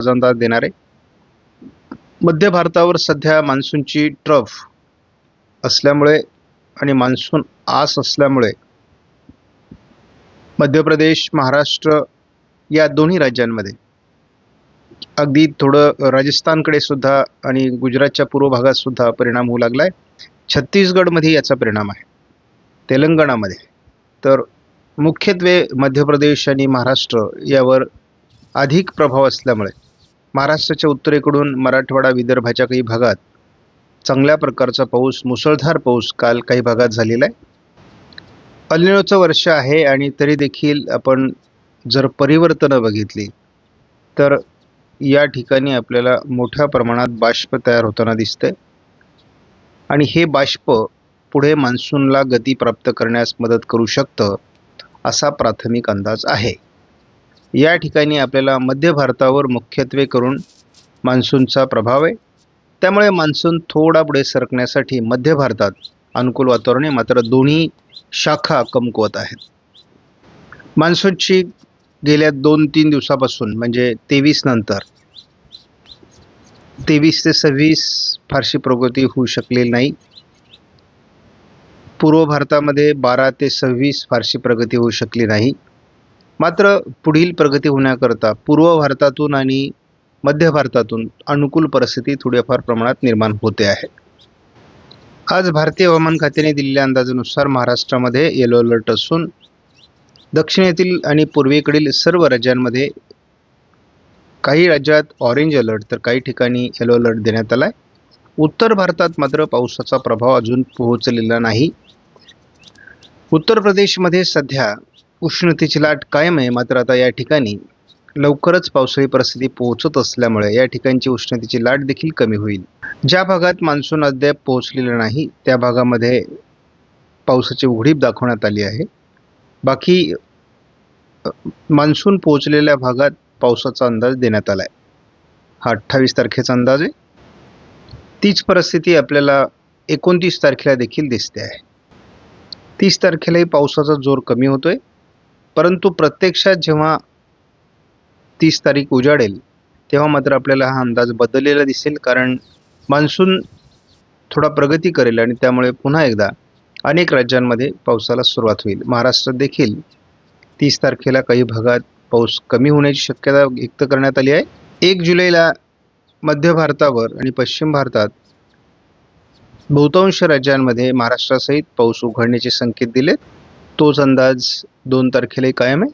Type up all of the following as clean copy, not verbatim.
अंदाज देणार आहे. मध्य भारतावर सध्या मान्सूनची ट्रफ असल्यामुळे आणि मान्सून आस असल्यामुळे मध्य प्रदेश, महाराष्ट्र या दोन्ही राज्यांमध्ये, अगदी थोडं राजस्थानकडे सुद्धा आणि गुजरातच्या पूर्व भागात सुद्धा परिणाम होऊ लागला आहे. छत्तीसगडमध्ये याचा परिणाम आहे, तेलंगणामध्ये. तर मुख्यत्वे मध्य प्रदेश आणि महाराष्ट्र यावर अधिक प्रभाव असल्यामुळे महाराष्ट्राच्या उत्तरेकडून मराठवाडा, विदर्भाच्या काही भागात चांगल्या प्रकारचा पाऊस, मुसळधार पाऊस काल काही भागात झालेला आहे. अल निनोचं वर्ष आहे आणि तरी देखील आपण जर परिवर्तनं बघितली तर या ठिकाणी आपल्याला मोठ्या प्रमाणात बाष्प तयार होताना दिसते आणि हे बाष्प पुढे मान्सूनला गती प्राप्त करण्यास मदत करू शकतं असा प्राथमिक अंदाज आहे. या ठिकाणी आपल्याला मध्य भारतावर मुख्यत्वे करून मान्सूनचा प्रभाव आहे. त्यामुळे मान्सून थोडा पुढे सरकण्यासाठी मध्य भारतात अनुकूल वातावरण आहे. मात्र दोन्ही शाखा कमकुवत आहेत. मान्सूनची गेल्या 2-3 दिवसापासून म्हणजे 23 नंतर 23 ते 26 फारशी प्रगती होऊ शकलेली नाही. पूर्व भारतामध्ये 12 ते 26 फारशी प्रगती होऊ शकली नाही. मात्र पुढील प्रगती होण्याकरता पूर्व भारतातून आणि मध्य भारतातून अनुकूल परिस्थिती थोड्याफार प्रमाणात निर्माण होते आहे. आज भारतीय हवामान खात्याने दिलेल्या अंदाजानुसार महाराष्ट्रामध्ये येलो अलर्ट असून दक्षिणेतील आणि पूर्वेकडील सर्व राज्यांमध्ये काही राज्यात ऑरेंज अलर्ट तर काही ठिकाणी येलो अलर्ट देण्यात आला आहे. उत्तर भारतात मात्र पावसाचा प्रभाव अजून पोहोचलेला नाही. उत्तर प्रदेशमध्ये सध्या उष्णतेची लाट कायम आहे. मात्र आता या ठिकाणी लवकरच पावसाळी परिस्थिती पोहोचत असल्यामुळे या ठिकाणची उष्णतेची लाट देखील कमी होईल. ज्या भागात मान्सून अद्याप पोहोचलेला नाही त्या भागामध्ये पावसाची उघडीप दाखवण्यात आली आहे. बाकी मान्सून पोहोचलेल्या भागात पावसाचा अंदाज देण्यात आला आहे. हा 28 तारखेचा अंदाज आहे. तीच परिस्थिती आपल्याला 29 तारखेला देखील दिसते आहे. 30 तारखेलाही पावसाचा जोर कमी होतोय, परंतु प्रत्यक्षात जेव्हा 30 तारीख उजाडेल तेव्हा मात्र आपल्याला हा अंदाज बदललेला दिसेल. कारण मान्सून थोडा प्रगती करेल आणि त्यामुळे पुन्हा एकदा अनेक राज्यांमध्ये पावसाला सुरुवात होईल. महाराष्ट्रात देखील 30 तारखेला काही भागात पाऊस कमी होण्याची शक्यता व्यक्त करण्यात आली आहे. 1 जुलैला मध्य भारतावर आणि पश्चिम भारतात बहुतांश राज्यांमध्ये महाराष्ट्रासहित पाऊस उघडण्याचे संकेत दिलेत. तोच अंदाज 2 तारखेलाही कायम आहे.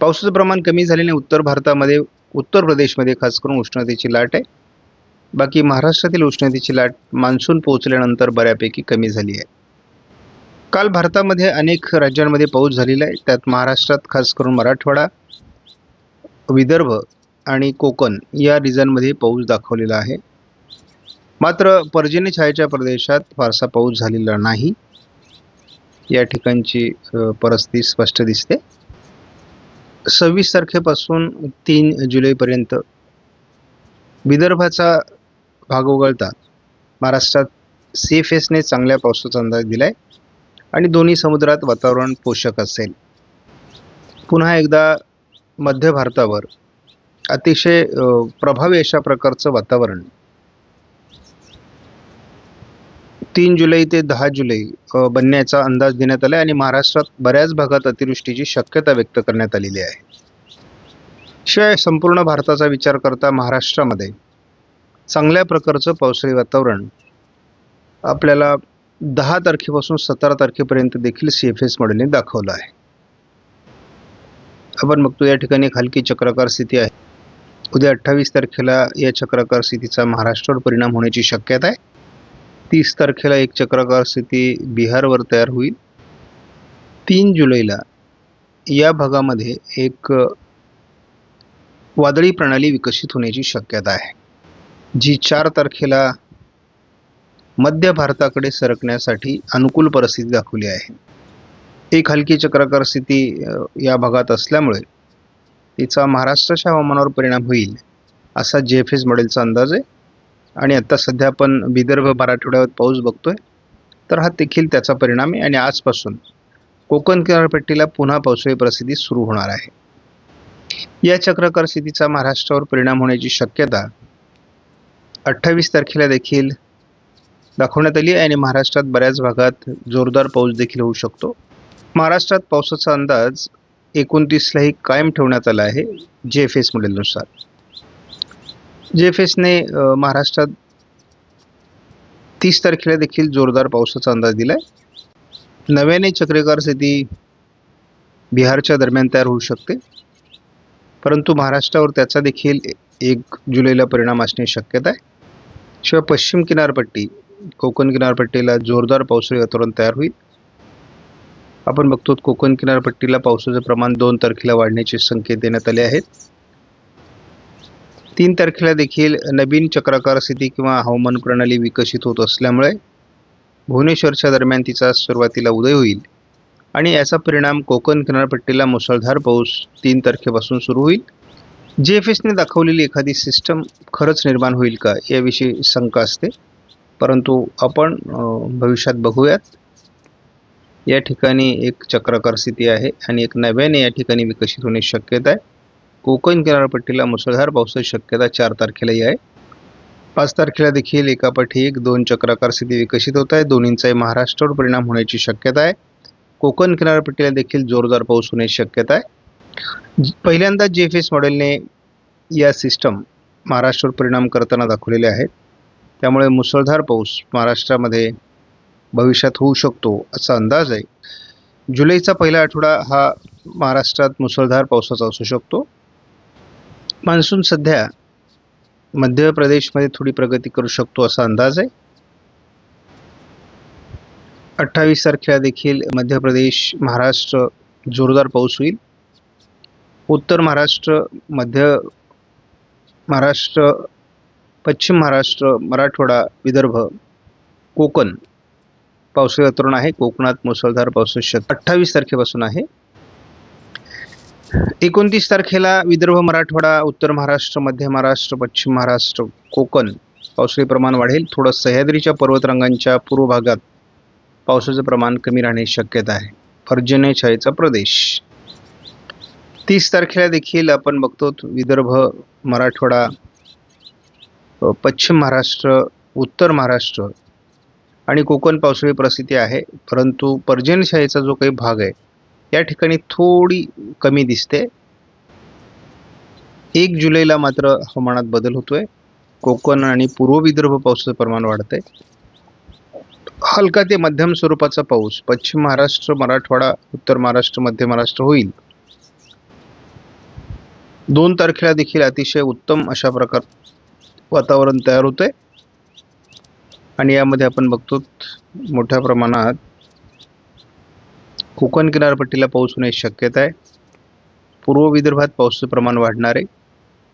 पावसाचं प्रमाण कमी झाल्याने उत्तर भारतामध्ये, उत्तर प्रदेशमध्ये खास करून उष्णतेची लाट आहे. बाकी महाराष्ट्रातील उष्णतेची लाट मान्सून पोहोचल्यानंतर बऱ्यापैकी कमी झाली आहे. काल भारतामध्ये अनेक राज्यांमध्ये पाऊस झालेला आहे. त्यात महाराष्ट्रात खास करून मराठवाडा, विदर्भ आणि कोकण या रिजनमध्ये पाऊस दाखवलेला आहे. मात्र पर्जन्य छायेच्या प्रदेशात फारसा पाऊस झालेला नाही. या ठिकाणची परिस्थिती स्पष्ट दिसते. 26 तारखेपासून 3 जुलैपर्यंत विदर्भाचा भाग वगळता महाराष्ट्रात CFSने चांगल्या पावसाचा अंदाज दिला आहे आणि दोन्ही समुद्रात वातावरण पोषक असेल. पुन्हा एकदा मध्य भारतावर अतिशय प्रभावी अशा प्रकारचं वातावरण 3 जुलै ते 10 जुलै बनण्याचा अंदाज देण्यात आला आहे आणि महाराष्ट्रात बऱ्याच भागात अतिवृष्टीची शक्यता व्यक्त करण्यात आलेली आहे. शिवाय संपूर्ण भारताचा विचार करता महाराष्ट्रामध्ये चांगल्या प्रकारचं पावसाळी वातावरण आपल्याला 10 तारखेपासून 17 तारखेपर्यंत देखील CFS मॉडेलने दाखवलं आहे. आपण बघतो या ठिकाणी एक हलकी चक्राकार स्थिती आहे. उद्या 28 तारखेला या चक्राकार स्थितीचा महाराष्ट्रावर परिणाम होण्याची शक्यता आहे. 30 तारखेला एक चक्राकार स्थिती बिहारवर तयार होईल. 3 जुलैला या भागामध्ये एक वादळी प्रणाली विकसित होण्याची शक्यता आहे, जी 4 तारखेला मध्य भारताकडे सरकण्यासाठी अनुकूल परिस्थिती दाखवली आहे. एक हलकी चक्राकार स्थिती या भागात असल्यामुळे तिचा महाराष्ट्राच्या हवामानावर परिणाम होईल असा JFS मॉडेलचा अंदाज आहे. आणि आता सध्या आपण विदर्भ, मराठवाड्यावर पाऊस बघतोय, तर हा देखील त्याचा परिणाम आहे. आणि आजपासून कोकण किनारपट्टीला पुन्हा पावसाळी परिस्थिती सुरू होणार आहे. या चक्राकार स्थितीचा महाराष्ट्रावर परिणाम होण्याची शक्यता 28 तारखेला देखील दाखवण्यात आली आणि महाराष्ट्रात बऱ्याच भागात जोरदार पाऊस देखील होऊ शकतो. महाराष्ट्रात पावसाचा अंदाज 29लाही कायम ठेवण्यात आला आहे JFS मॉडेलनुसार. JFSने महाराष्ट्रात 30 तारखेला देखील जोरदार पावसाचा अंदाज दिलाय. नव्याने चक्राकार स्थिती बिहारच्या दरम्यान तयार होऊ शकते, परंतु महाराष्ट्रावर त्याचा देखील 1 जुलैला परिणाम असण्याची शक्यता आहे. शिवाय पश्चिम किनारपट्टी, कोकण किनारपट्टीला जोरदार पावसाळी वातावरण तयार होईल. आपण बघतो कोकण किनारपट्टीला पावसाचं प्रमाण 2 तारखेला वाढण्याचे संकेत देण्यात आले आहेत. 3 तारखेला देखील नवीन चक्राकार स्थिती किंवा हवामान प्रणाली विकसित होत असल्यामुळे भुवनेश्वरच्या दरम्यान तिचा सुरुवातीला उदय होईल आणि याचा परिणाम कोकण किनारपट्टीला मुसळधार पाऊस 3 तारखेपासून सुरू होईल. JFSने दाखवलेली एखादी सिस्टम खरंच निर्माण होईल का याविषयी शंका असते, परंतु आपण भविष्यात बघूयात. या ठिकाणी एक चक्राकार स्थिती आहे आणि एक नव्याने या ठिकाणी विकसित होण्याची शक्यता आहे. कोकण किनारपट्टीला मुसळधार पावसाची शक्यता 4 तारखेलाही आहे. 5 तारखेला देखील एकापाठी 2 चक्राकार स्थिती विकसित होत आहे. दोन्हींचाही महाराष्ट्रावर परिणाम होण्याची शक्यता आहे. कोकण किनारपट्टीला देखील जोरदार पाऊस होण्याची शक्यता आहे. पहिल्यांदा JFS मॉडेलने या सिस्टम महाराष्ट्रावर परिणाम करताना दाखवलेले आहेत. त्यामुळे मुसळधार पाऊस महाराष्ट्रामध्ये भविष्यात होऊ शकतो असा अंदाज आहे. जुलैचा पहिला आठवडा हा महाराष्ट्रात मुसळधार पावसाचा असू शकतो. मान्सून सध्या मध्य प्रदेशमध्ये थोडी प्रगती करू शकतो असा अंदाज आहे. 28 तारखेला देखील मध्य प्रदेश, महाराष्ट्र जोरदार पाऊस होईल. उत्तर महाराष्ट्र, मध्य महाराष्ट्र, पश्चिम महाराष्ट्र, मराठवाडा, विदर्भ, कोकण पावसाळी वातावरण आहे. कोकणात मुसळधार पावसाची शक्यता 28 तारखेपासून आहे. 29 तारखेला विदर्भ, मराठवाडा, उत्तर महाराष्ट्र, मध्य महाराष्ट्र, पश्चिम महाराष्ट्र, कोकण पावसाळी प्रमाण वाढेल. थोडं सह्याद्रीच्या पर्वतरांगांच्या पूर्व भागात पावसाचं प्रमाण कमी राहण्याची शक्यता आहे. पर्जन्यछायेचा प्रदेश 30 तारखेला देखील आपण बघतो विदर्भ, मराठवाडा, पश्चिम महाराष्ट्र, उत्तर महाराष्ट्र आणि कोकण पावसाळी परिस्थिती आहे. परंतु पर्जन्यछायेचा जो काही भाग आहे या ठिकाणी थोडी कमी दिसते. 1 जुलैला मात्र हवामानात बदल होतोय. कोकण आणि पूर्व विदर्भ पावसाचं प्रमाण वाढतंय. हलका ते मध्यम स्वरूपाचा पाऊस पश्चिम महाराष्ट्र, मराठवाडा, उत्तर महाराष्ट्र, मध्य महाराष्ट्र होईल. 2 तारखेला देखील अतिशय उत्तम अशा प्रकार वातावरण तयार होतंय आणि यामध्ये आपण बघतो मोठ्या प्रमाणात कोकण किनारपट्टीला पाऊस होण्याची शक्यता आहे. पूर्व विदर्भात पावसाचं प्रमाण वाढणार आहे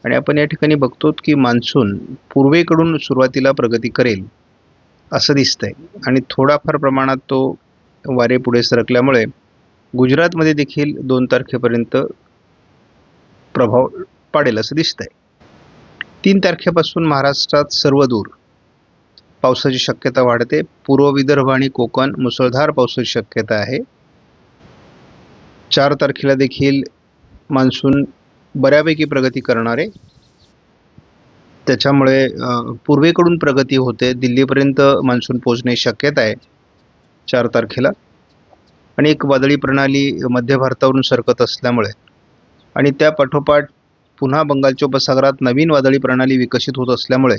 आणि आपण या ठिकाणी बघतो की मान्सून पूर्वेकडून सुरुवातीला प्रगती करेल असं दिसतंय आणि थोडाफार प्रमाणात तो वारे पुढे सरकल्यामुळे गुजरातमध्ये देखील 2 तारखेपर्यंत प्रभाव पाडेल असं दिसतंय. 3 तारखेपासून महाराष्ट्रात सर्वदूर पावसाची शक्यता वाढते. पूर्व विदर्भ आणि कोकण मुसळधार पावसाची शक्यता आहे. 4 तारखेला देखील मान्सून बऱ्यापैकी प्रगती करणार आहे. त्याच्यामुळे पूर्वेकडून प्रगती होते. दिल्लीपर्यंत मान्सून पोहोचण्याची शक्यता आहे 4 तारखेला आणि एक वादळी प्रणाली मध्य भारतावरून सरकत असल्यामुळे आणि त्या पाठोपाठ पुन्हा बंगालच्या उपसागरात नवीन वादळी प्रणाली विकसित होत असल्यामुळे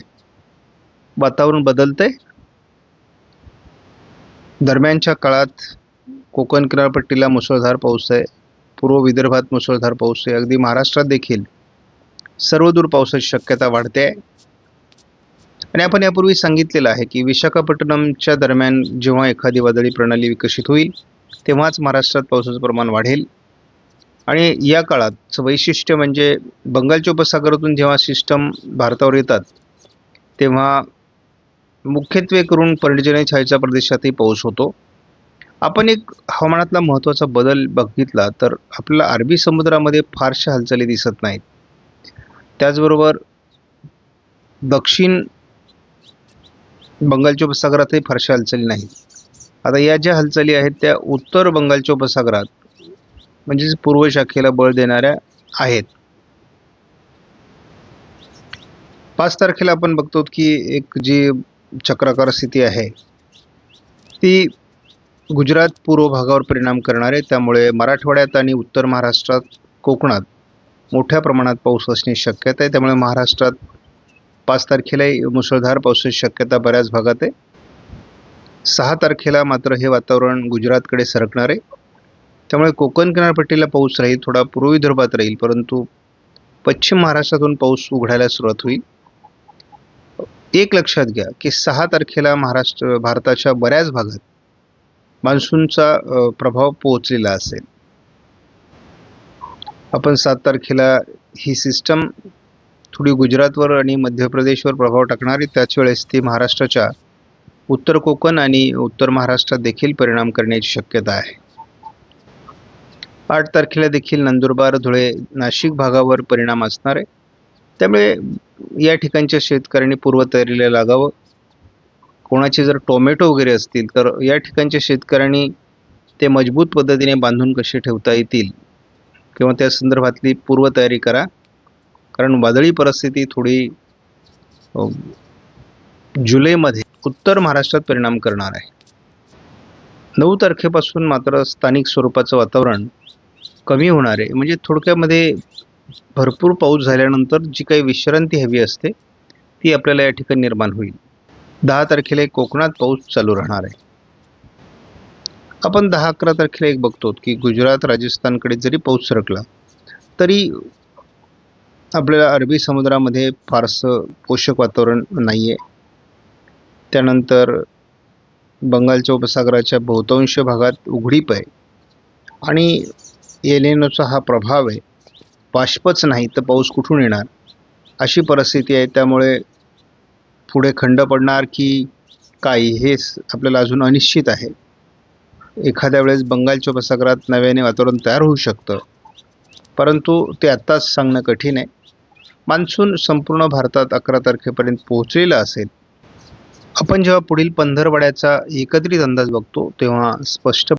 वातावरण बदलतंय. दरम्यानच्या काळात कोकण किनारपट्टीला मुसळधार पाऊस आहे. पूर्व विदर्भात मुसळधार पाऊस आहे. अगदी महाराष्ट्रात देखील सर्वदूर पावसाची शक्यता वाढते आहे आणि आपण यापूर्वी सांगितलेलं आहे की विशाखापट्टणमच्या दरम्यान जेव्हा एखादी वादळी प्रणाली विकसित होईल तेव्हाच महाराष्ट्रात पावसाचं प्रमाण वाढेल आणि या काळात वैशिष्ट्य म्हणजे बंगालच्या उपसागरातून जेव्हा सिस्टम भारतावर येतात तेव्हा मुख्यत्वे करून पर्जन्यछायेच्या प्रदेशातही पाऊस होतो. आपण एक हवामानातला महत्त्वाचा बदल बघितला तर आपल्याला अरबी समुद्रामध्ये फारशा हालचाली दिसत नाहीत. त्याचबरोबर दक्षिण बंगालच्या उपसागरातही फारशा हालचाली नाहीत. आता या ज्या हालचाली आहेत त्या उत्तर बंगालच्या उपसागरात म्हणजेच पूर्व शाखेला बळ देणाऱ्या आहेत. 5 तारखेला आपण बघतो की एक जी चक्राकार स्थिती आहे ती गुजरात पूर्व भागावर परिणाम करणार आहे. त्यामुळे मराठवाड्यात आणि उत्तर महाराष्ट्रात, कोकणात मोठ्या प्रमाणात पाऊस असण्याची शक्यता आहे. त्यामुळे महाराष्ट्रात 5 तारखेलाही मुसळधार पावसाची शक्यता बऱ्याच भागात आहे. 6 तारखेला मात्र हे वातावरण गुजरातकडे सरकणार आहे. त्यामुळे कोकण किनारपट्टीला पाऊस राहील, थोडा पूर्व विदर्भात राहील, परंतु पश्चिम महाराष्ट्रातून पाऊस उघडायला सुरुवात होईल. एक लक्षात घ्या की 6 तारखेला भारताच्या बऱ्याच भागात मान्सूनचा प्रभाव पोहोचलेला असेल. आपण 7 तारखेला ही सिस्टम थोडी गुजरातवर आणि मध्य प्रदेशवर प्रभाव टाकणार आहे. त्याच वेळेस ती महाराष्ट्राच्या उत्तर कोकण आणि उत्तर महाराष्ट्रात देखील परिणाम करण्याची शक्यता आहे. 8 तारखेला देखील नंदुरबार, धुळे, नाशिक भागावर परिणाम असणार आहे. त्यामुळे या ठिकाणच्या शेतकऱ्यांनी पूर्वतयारीला लागावं. कोणाचे जर टोमॅटो वगैरे असतील तर या ठिकाणच्या शेतकऱ्यांनी ते मजबूत पद्धतीने बांधून कसे ठेवता येतील किंवा त्या संदर्भातली पूर्वतयारी करा, कारण वादळी परिस्थिती थोडी जुलैमध्ये उत्तर महाराष्ट्रात परिणाम करणार आहे. 9 तारखेपासून मात्र स्थानिक स्वरूपाचं वातावरण कमी होणार आहे. म्हणजे थोडक्यामध्ये भरपूर पाऊस झाल्यानंतर जी काही विश्रांती हवी असते ती आपल्याला या ठिकाणी निर्माण होईल. 10 तारखेला कोकणात पाऊस चालू राहणार आहे. आपण 10-11 तारखेला एक बघतो की गुजरात, राजस्थानकडे जरी पाऊस सरकला तरी आपल्याला अरबी समुद्रामध्ये फारसं पोषक वातावरण नाही आहे. त्यानंतर बंगालच्या उपसागराच्या बहुतांश भागात उघडीप आहे आणि एल निनोचा हा प्रभाव आहे. बाष्पच नाही तर पाऊस कुठून येणार अशी परिस्थिती आहे. त्यामुळे पुढे खंड पडणार की काय हे आपल्याला अजून अनिश्चित आहे. एखाद्या वेळेस बंगालच्या उपसागरात नव्याने वातावरण तयार होऊ शकतं, परंतु ते आत्ताच सांगणं कठीण आहे. मान्सून संपूर्ण भारतात 11 तारखेपर्यंत पोहोचलेला असेल. आपण जेव्हा पुढील पंधरवड्याचा एकत्रित अंदाज बघतो तेव्हा स्पष्ट